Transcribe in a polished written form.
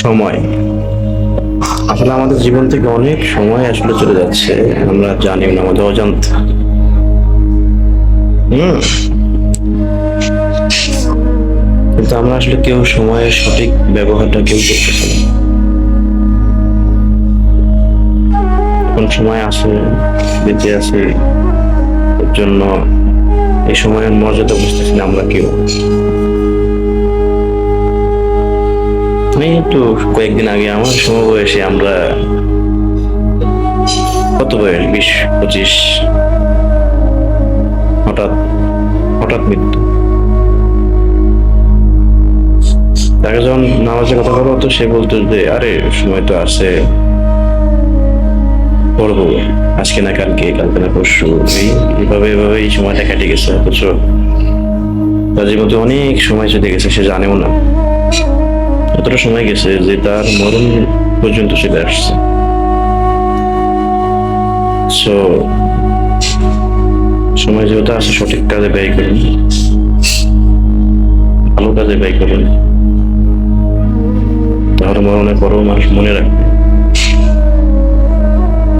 সময় আসলে আমাদের জীবন থেকে অনেক সময় আসলে চলে যাচ্ছে, আমরা জানি না, আমাদের অজান্তে। হুম। কিন্তু আমরা আসলে কেউ সময়ের সঠিক ব্যবহারটা কেউ করতেছি না। এখন সময় আসে, বেঁচে আছে, এর জন্য এই সময়ের মর্যাদা বুঝতেছি না আমরা কেউ। এই তো কয়েকদিন আগে আমার সমবয়সী আমরা, কত বয়স, 20-25, হঠাৎ হঠাৎ মৃত্যু। তাকে যখন নামাজের কথা বলা হতো সে বলতো যে আরে সময় তো আছে, পড়বো, আজকে না কালকে, কালকে না পরশু, এইভাবে এভাবে এই সময়টা কেটে গেছে। অথচ তার জীবনে অনেক সময় চলে গেছে, সে জানেও না এতটা সময় গেছে যে তার মরণ পর্যন্ত চলে আসছে। সো সময় যেহেতু আছে, সঠিক কাজে ব্যয় করুন, ভালো কাজে ব্যয় করুন, তাহলে মরণের পরেও মানুষ মনে রাখবে।